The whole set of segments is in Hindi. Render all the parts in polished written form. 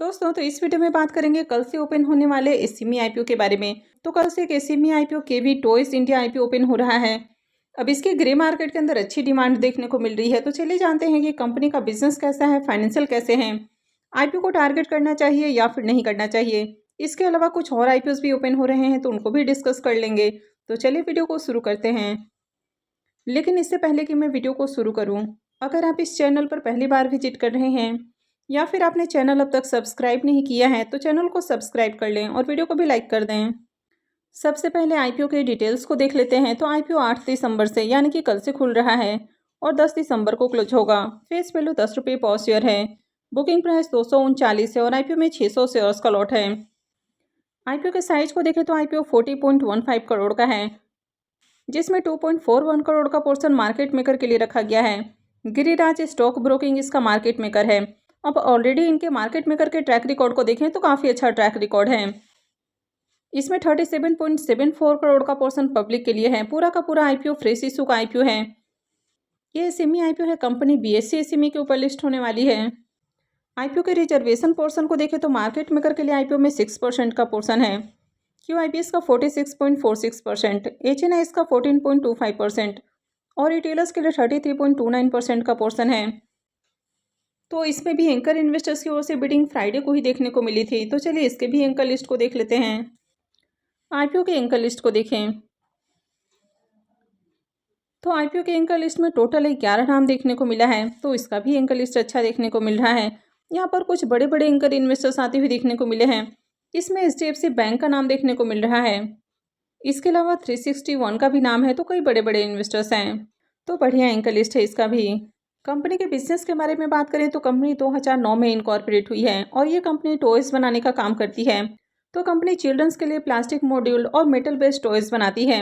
दोस्तों इस वीडियो में बात करेंगे कल से ओपन होने वाले एसएमई आईपीओ के बारे में। तो कल से एक एसएमई आईपीओ केवी टॉयज इंडिया आईपीओ ओपन हो रहा है। अब इसके ग्रे मार्केट के अंदर अच्छी डिमांड देखने को मिल रही है। तो चलिए जानते हैं कि कंपनी का बिजनेस कैसा है, फाइनेंशियल कैसे हैं, आईपीओ को टारगेट करना चाहिए या फिर नहीं करना चाहिए। इसके अलावा कुछ और आईपीओ भी ओपन हो रहे हैं तो उनको भी डिस्कस कर लेंगे। तो चलिए वीडियो को शुरू करते हैं। लेकिन इससे पहले कि मैं वीडियो को शुरू करूं, अगर आप इस चैनल पर पहली बार विजिट कर रहे हैं या फिर आपने चैनल अब तक सब्सक्राइब नहीं किया है तो चैनल को सब्सक्राइब कर लें और वीडियो को भी लाइक कर दें। सबसे पहले आईपीओ के डिटेल्स को देख लेते हैं। तो आईपीओ 8 दिसंबर से यानी कि कल से खुल रहा है और 10 दिसंबर को क्लोज होगा। फेस वैल्यू 10 रुपये पर शेयर है। बुकिंग प्राइस 239 है और आईपीओ में 600 शेयर्स का लॉट है। आईपीओ के साइज को देखें तो आईपीओ 40.15 करोड़ का है, जिसमें 2.41 करोड़ का पोर्शन मार्केट मेकर के लिए रखा गया है। गिरिराज स्टॉक ब्रोकिंग इसका मार्केट मेकर है। अब ऑलरेडी इनके मार्केट मेकर के ट्रैक रिकॉर्ड को देखें तो काफ़ी अच्छा ट्रैक रिकॉर्ड है। इसमें 37.74 करोड़ का पोर्शन पब्लिक के लिए है। पूरा का पूरा आईपीओ फ्रेश इशू का आईपीओ है। ये एसएमई आईपीओ है। कंपनी बीएससी एसएमई के ऊपर लिस्ट होने वाली है। आईपीओ के रिजर्वेशन पोर्शन को देखें तो मार्केट मेकर के लिए आईपीओ में 6% का पोर्शन है। क्यूआईपीएस का 46.46%, एचएनआईएस का 14.25% और रिटेलर्स के लिए 33.29% का पोर्शन है। तो इसमें भी एंकर इन्वेस्टर्स की ओर से बिडिंग फ्राइडे को ही देखने को मिली थी। तो चलिए इसके भी एंकर लिस्ट को देख लेते हैं। आईपीओ के एंकर लिस्ट को देखें तो आईपीओ के एंकर लिस्ट में टोटल 11 नाम देखने को मिला है। तो इसका भी एंकर लिस्ट अच्छा देखने को मिल रहा है। यहाँ पर कुछ बड़े बड़े एंकर इन्वेस्टर्स आते हुए देखने को मिले हैं। इसमें एचडीएफसी बैंक का नाम देखने को मिल रहा है। इसके अलावा 361 का भी नाम है। तो कई बड़े बड़े इन्वेस्टर्स हैं। तो बढ़िया एंकर लिस्ट है इसका भी। कंपनी के बिजनेस के बारे में बात करें तो कंपनी 2009 में इनकॉर्पोरेट हुई है और ये कंपनी टॉयज़ बनाने का काम करती है। तो कंपनी चिल्ड्रंस के लिए प्लास्टिक मॉड्यूल और मेटल बेस्ड टॉयज़ बनाती है।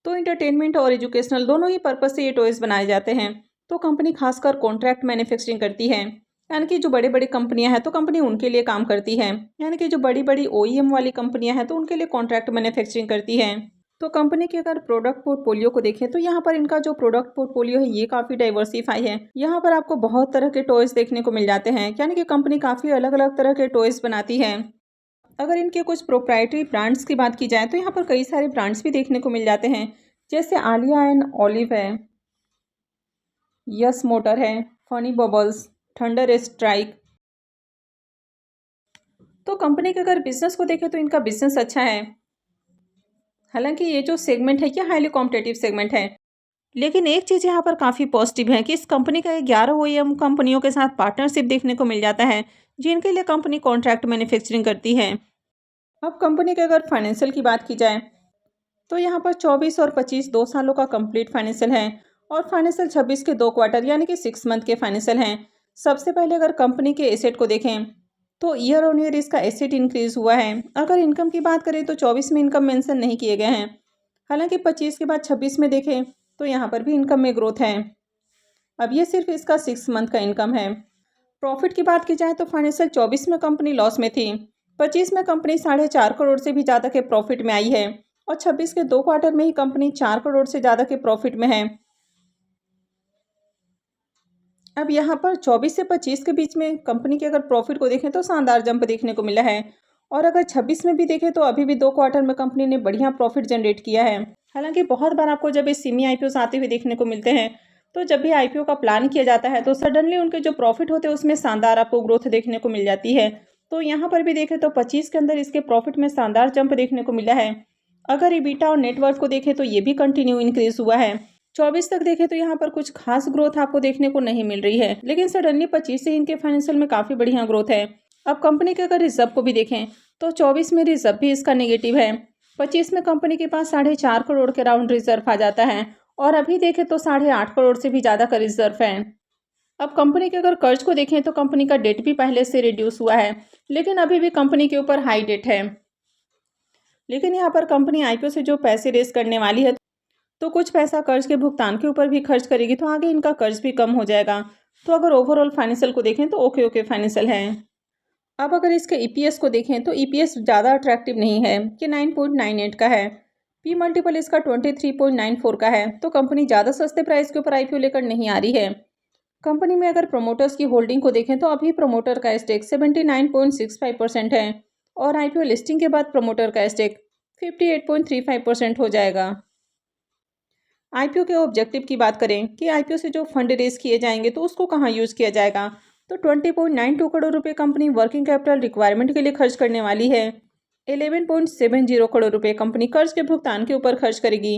तो इंटरटेनमेंट और एजुकेशनल दोनों ही पर्पज़ से ये टॉयज़ बनाए जाते हैं। तो कंपनी खासकर कॉन्ट्रैक्ट मैन्युफैक्चरिंग करती है, यानी कि जो बड़ी बड़ी कंपनियां हैं तो कंपनी उनके लिए काम करती है। यानी कि जो बड़ी बड़ी ओईएम वाली कंपनियां हैं तो उनके लिए कॉन्ट्रैक्ट मैन्युफैक्चरिंग करती है। तो कंपनी के अगर प्रोडक्ट पोर्टफोलियो को देखें तो यहाँ पर इनका जो प्रोडक्ट पोर्टफोलियो है ये काफ़ी डाइवर्सिफाई है। यहाँ पर आपको बहुत तरह के टॉयज़ देखने को मिल जाते हैं, यानी कि कंपनी काफ़ी अलग अलग तरह के टॉयज़ बनाती है। अगर इनके कुछ प्रोप्राइटरी ब्रांड्स की बात की जाए तो यहाँ पर कई सारे ब्रांड्स भी देखने को मिल जाते हैं, जैसे आलिया एंड ऑलिव है, यस मोटर है, फनी बबल्स, थंडर स्ट्राइक। तो कंपनी के अगर बिजनेस को देखें तो इनका बिजनेस अच्छा है। हालांकि ये जो सेगमेंट है ये हाईली कॉम्पिटेटिव सेगमेंट है, लेकिन एक चीज़ यहाँ पर काफ़ी पॉजिटिव है कि इस कंपनी का 11 ओईएम कंपनियों के साथ पार्टनरशिप देखने को मिल जाता है, जिनके लिए कंपनी कॉन्ट्रैक्ट मैन्युफैक्चरिंग करती है। अब कंपनी के अगर फाइनेंशियल की बात की जाए तो यहाँ पर 24 और 25 2 सालों का कंप्लीट फाइनेंशियल है और फाइनेंशियल 26 के 2 क्वार्टर यानी कि 6 मंथ के फाइनेंशियल हैं। सबसे पहले अगर कंपनी के एसेट को देखें तो ईयर ऑन ईयर इसका एसेट इंक्रीज हुआ है। अगर इनकम की बात करें तो 24 में इनकम मेंशन नहीं किए गए हैं, हालांकि 25 के बाद 26 में देखें तो यहाँ पर भी इनकम में ग्रोथ है। अब ये सिर्फ इसका 6 मंथ का इनकम है। प्रॉफिट की बात की जाए तो फाइनेंशियल 24 में कंपनी लॉस में थी, 25 में कंपनी 4.5 करोड़ से भी ज़्यादा के प्रॉफिट में आई है और 26 के 2 क्वार्टर में ही कंपनी 4 करोड़ से ज़्यादा के प्रॉफिट में है। अब यहाँ पर 24 से 25 के बीच में कंपनी के अगर प्रॉफिट को देखें तो शानदार जंप देखने को मिला है और अगर 26 में भी देखें तो अभी भी 2 क्वार्टर में कंपनी ने बढ़िया प्रॉफिट जनरेट किया है। हालांकि बहुत बार आपको जब इस सेमी आईपीओ आते हुए देखने को मिलते हैं तो जब भी आईपीओ का प्लान किया जाता है तो सडनली उनके जो प्रॉफिट होते हैं उसमें शानदार आपको ग्रोथ देखने को मिल जाती है। तो यहाँ पर भी देखें तो 25 के अंदर इसके प्रॉफिट में शानदार जंप देखने को मिला है। अगर ईबिटा और नेटवर्थ को देखें तो ये भी कंटिन्यू इंक्रीज हुआ है। 24 तक देखें तो यहाँ पर कुछ खास ग्रोथ आपको देखने को नहीं मिल रही है, लेकिन सडनली 25 से इनके फाइनेंशियल में काफ़ी बढ़िया ग्रोथ है। अब कंपनी के अगर रिजर्व को भी देखें तो 24 में रिजर्व भी इसका नेगेटिव है। 25 में कंपनी के पास 4.5 करोड़ के राउंड रिजर्व आ जाता है और अभी देखें तो 8.5 करोड़ से भी ज़्यादा का रिजर्व है। अब कंपनी के अगर कर्ज को देखें तो कंपनी का डेट भी पहले से रिड्यूस हुआ है, लेकिन अभी भी कंपनी के ऊपर हाई डेट है। लेकिन यहाँ पर कंपनी आईपीओ से जो पैसे रेस करने वाली है तो कुछ पैसा कर्ज के भुगतान के ऊपर भी खर्च करेगी, तो आगे इनका कर्ज भी कम हो जाएगा। तो अगर ओवरऑल फाइनेंशियल को देखें तो ओके फाइनेंशियल है। अब अगर इसके ईपीएस को देखें तो ईपीएस ज़्यादा अट्रैक्टिव नहीं है कि 9.98 का है। पी मल्टीपल इसका 23.94 का है। तो कंपनी ज़्यादा सस्ते प्राइस के ऊपर आईपीओ लेकर नहीं आ रही है। कंपनी में अगर प्रमोटर्स की होल्डिंग को देखें तो अभी प्रमोटर का स्टेक 79.65% है और आईपीओ लिस्टिंग के बाद प्रमोटर का स्टेक 58.35% हो जाएगा। आईपीओ के ऑब्जेक्टिव की बात करें कि आईपीओ से जो फंड रेज किए जाएंगे तो उसको कहाँ यूज़ किया जाएगा, तो 20.92 करोड़ रुपए कंपनी वर्किंग कैपिटल रिक्वायरमेंट के लिए खर्च करने वाली है। 11.70 करोड़ रुपए कंपनी कर्ज के भुगतान के ऊपर खर्च करेगी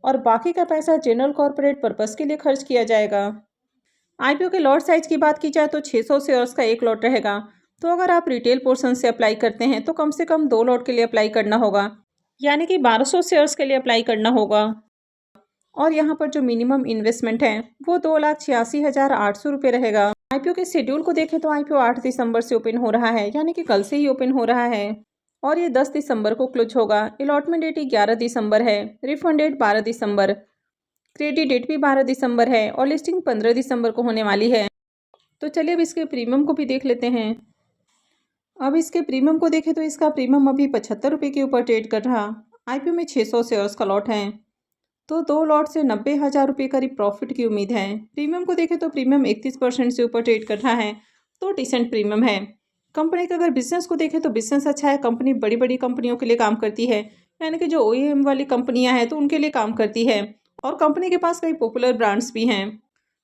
और बाकी का पैसा जनरल कॉर्पोरेट पर्पस के लिए खर्च किया जाएगा। आईपीओ के लॉट साइज की बात की जाए तो 600 शेयर्स का एक लॉट रहेगा। तो अगर आप रिटेल पोर्शन से अप्लाई करते हैं तो कम से कम 2 लॉट के लिए अप्लाई करना होगा, यानी कि 1200 शेयर्स के लिए अप्लाई करना होगा। और यहाँ पर जो मिनिमम इन्वेस्टमेंट है वो 2,86,800 रुपये रहेगा। आईपीओ के शेड्यूल को देखें तो आईपीओ 8 दिसंबर से ओपन हो रहा है, यानी कि कल से ही ओपन हो रहा है और ये 10 दिसंबर को क्लोज होगा। अलॉटमेंट डेट 11 दिसंबर है, रिफंड डेट 12 दिसंबर, क्रेडिट डेट भी 12 दिसंबर है और लिस्टिंग 15 दिसंबर को होने वाली है। तो चलिए अब इसके प्रीमियम को भी देख लेते हैं। अब इसके प्रीमियम को देखें तो इसका प्रीमियम अभी 75 रुपये के ऊपर ट्रेड कर रहा। आईपीओ में 600 शेयर्स का लॉट है, तो 2 लॉट से 90,000 रुपये करीब प्रॉफिट की उम्मीद है। प्रीमियम को देखें तो प्रीमियम 31% से ऊपर ट्रेड कर रहा है, तो डिसेंट प्रीमियम है। कंपनी का अगर बिजनेस को देखें तो बिजनेस अच्छा है। कंपनी बड़ी बड़ी कंपनियों के लिए काम करती है, यानी कि जो ओईएम वाली कंपनियां हैं तो उनके लिए काम करती है और कंपनी के पास कई पॉपुलर ब्रांड्स भी हैं।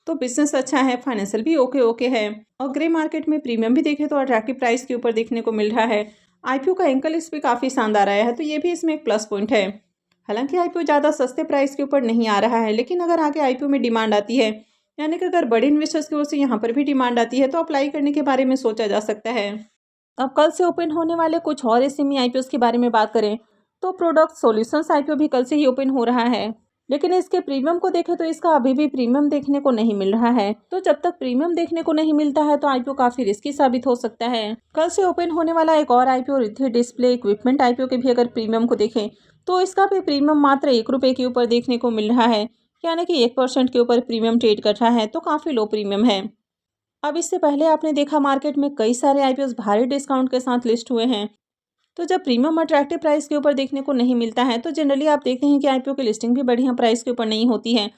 तो बिजनेस अच्छा है, फाइनेंशियल भी ओके है। और ग्रे मार्केट में प्रीमियम भी देखें तो अट्रैक्टिव प्राइस के ऊपर देखने को मिल रहा है। आईपीओ का एंकल लिस्ट भी काफ़ी शानदार आया है, तो ये भी इसमें एक प्लस पॉइंट है। हालांकि आईपीओ ज़्यादा सस्ते प्राइस के ऊपर नहीं आ रहा है, लेकिन अगर आगे आईपीओ में डिमांड आती है, यानी कि अगर बड़े इन्वेस्टर्स की ओर से यहाँ पर भी डिमांड आती है तो अप्लाई करने के बारे में सोचा जा सकता है। अब कल से ओपन होने वाले कुछ और एसएमई आईपीओ के बारे में बात करें तो प्रोडक्ट सॉल्यूशंस आईपीओ भी कल से ही ओपन हो रहा है, लेकिन इसके प्रीमियम को देखें तो इसका अभी भी प्रीमियम देखने को नहीं मिल रहा है। तो जब तक प्रीमियम देखने को नहीं मिलता है तो आईपीओ काफी रिस्की साबित हो सकता है। कल से ओपन होने वाला एक और IPO Riddhi display equipment IPO के भी अगर प्रीमियम को देखें तो इसका भी प्रीमियम मात्र 1 रुपये के ऊपर देखने को मिल रहा है, यानी कि 1% के ऊपर प्रीमियम ट्रेड कर रहा है, तो काफ़ी लो प्रीमियम है। अब इससे पहले आपने देखा मार्केट में कई सारे आईपीओ भारी डिस्काउंट के साथ लिस्ट हुए हैं। तो जब प्रीमियम अट्रैक्टिव प्राइस के ऊपर देखने को नहीं मिलता है तो जनरली आप देखते हैं कि आईपीओ की लिस्टिंग भी बढ़िया प्राइस के ऊपर नहीं होती है।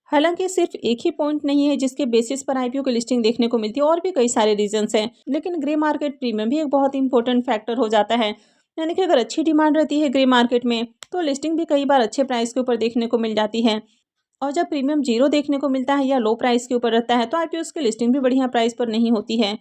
हालांकि सिर्फ एक ही पॉइंट नहीं है जिसके बेसिस पर आईपीओ की लिस्टिंग देखने को मिलती है, और भी कई सारे रीजंस हैं, लेकिन ग्रे मार्केट प्रीमियम भी एक बहुत इंपॉर्टेंट फैक्टर हो जाता है। यानी कि अगर अच्छी डिमांड रहती है ग्रे मार्केट में तो लिस्टिंग भी कई बार अच्छे प्राइस के ऊपर देखने को मिल जाती है, और जब प्रीमियम 0 देखने को मिलता है या लो प्राइस के ऊपर रहता है तो आईपीओ की लिस्टिंग भी बढ़िया प्राइस पर नहीं होती है।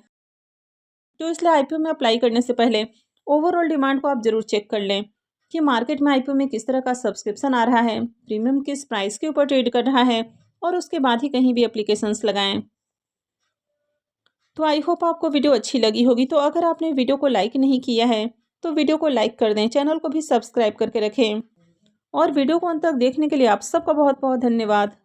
तो इसलिए आईपीओ में अप्लाई करने से पहले ओवरऑल डिमांड को आप जरूर चेक कर लें कि मार्केट में आईपीओ में किस तरह का सब्सक्रिप्शन आ रहा है, प्रीमियम किस प्राइस के ऊपर ट्रेड कर रहा है, और उसके बाद ही कहीं भी एप्लीकेशंस लगाएं। तो आई होप आपको वीडियो अच्छी लगी होगी। तो अगर आपने वीडियो को लाइक नहीं किया है तो वीडियो को लाइक कर दें, चैनल को भी सब्सक्राइब करके रखें, और वीडियो को अंत तक देखने के लिए आप सबका बहुत बहुत धन्यवाद।